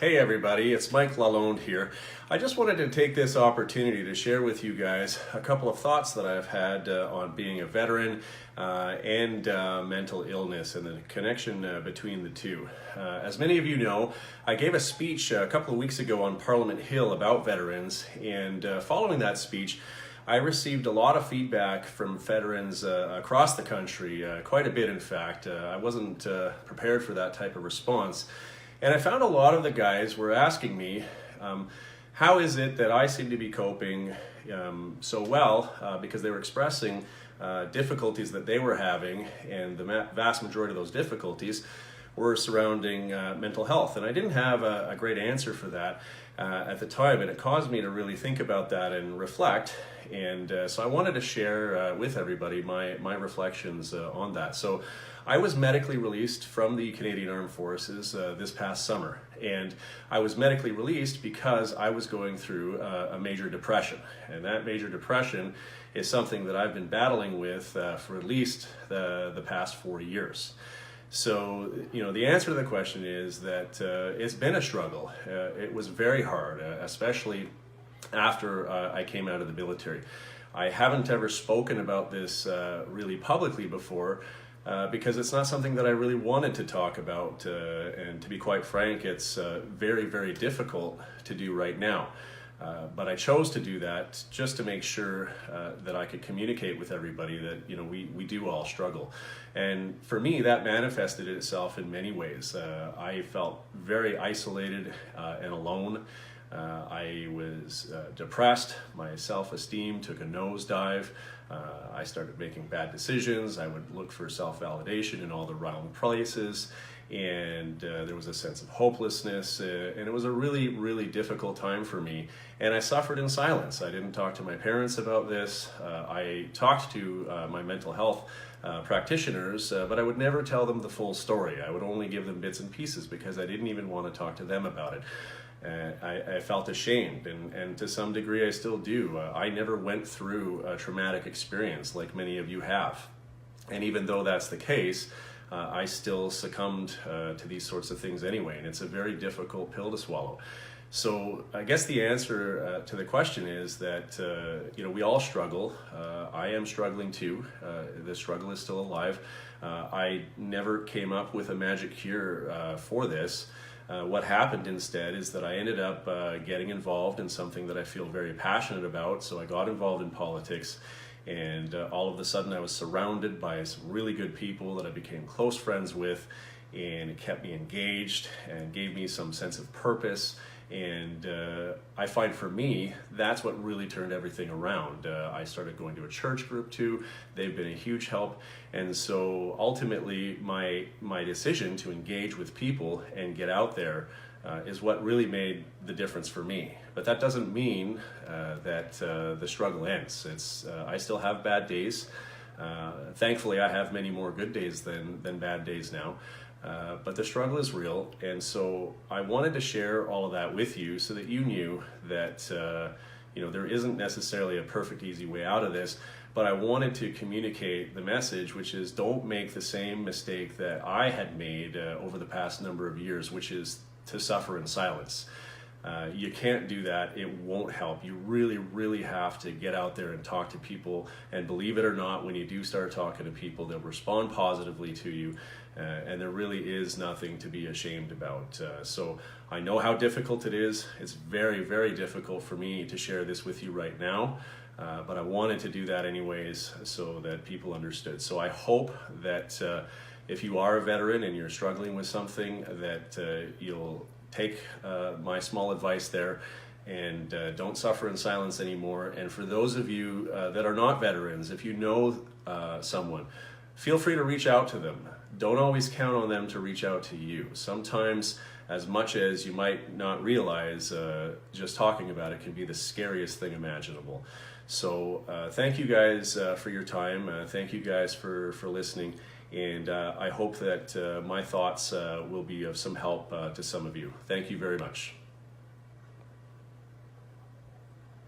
Hey everybody, it's Mike Lalonde here. I just wanted to take this opportunity to share with you guys a couple of thoughts that I've had on being a veteran and mental illness and the connection between the two. As many of you know, I gave a speech a couple of weeks ago on Parliament Hill about veterans, and following that speech, I received a lot of feedback from veterans across the country, quite a bit in fact. I wasn't prepared for that type of response. And I found a lot of the guys were asking me, how is it that I seem to be coping so well, because they were expressing difficulties that they were having, and the vast majority of those difficulties were surrounding mental health. And I didn't have a great answer for that at the time, and it caused me to really think about that and reflect. And so I wanted to share with everybody my reflections on that. So I was medically released from the Canadian Armed Forces this past summer, and I was medically released because I was going through a major depression, and that major depression is something that I've been battling with for at least the past 4 years. So, the answer to the question is that it's been a struggle. It was very hard, especially after I came out of the military. I haven't ever spoken about this really publicly before because it's not something that I really wanted to talk about. And to be quite frank, it's very, very difficult to do right now. But I chose to do that just to make sure that I could communicate with everybody that we do all struggle. And for me, that manifested itself in many ways. I felt very isolated and alone. I was depressed. My self-esteem took a nosedive. I started making bad decisions. I would look for self-validation in all the wrong places. And there was a sense of hopelessness, and it was a really, really difficult time for me. And I suffered in silence. I didn't talk to my parents about this. I talked to my mental health practitioners, but I would never tell them the full story. I would only give them bits and pieces because I didn't even want to talk to them about it. I felt ashamed, and to some degree I still do. I never went through a traumatic experience like many of you have. And even though that's the case, I still succumbed to these sorts of things anyway, and it's a very difficult pill to swallow. So I guess the answer to the question is that we all struggle. I am struggling too. The struggle is still alive. I never came up with a magic cure for this. What happened instead is that I ended up getting involved in something that I feel very passionate about. So I got involved in politics. And all of a sudden I was surrounded by some really good people that I became close friends with, and it kept me engaged and gave me some sense of purpose. And I find for me, that's what really turned everything around. I started going to a church group too. They've been a huge help. And so ultimately my decision to engage with people and get out there is what really made the difference for me. But that doesn't mean that the struggle ends. I still have bad days. Thankfully, I have many more good days than bad days now. But the struggle is real, and so I wanted to share all of that with you so that you knew that there isn't necessarily a perfect, easy way out of this. But I wanted to communicate the message, which is don't make the same mistake that I had made over the past number of years, which is to suffer in silence. You can't do that. It won't help. You really, really have to get out there and talk to people. And believe it or not, when you do start talking to people, they'll respond positively to you. And there really is nothing to be ashamed about. So I know how difficult it is. It's very, very difficult for me to share this with you right now. But I wanted to do that anyways so that people understood. So I hope that if you are a veteran and you're struggling with something, that you'll take my small advice there and don't suffer in silence anymore. And for those of you that are not veterans, if you know someone, feel free to reach out to them. Don't always count on them to reach out to you. Sometimes, as much as you might not realize, just talking about it can be the scariest thing imaginable. So thank you guys for your time. Thank you guys for listening. And I hope that my thoughts will be of some help to some of you. Thank you very much.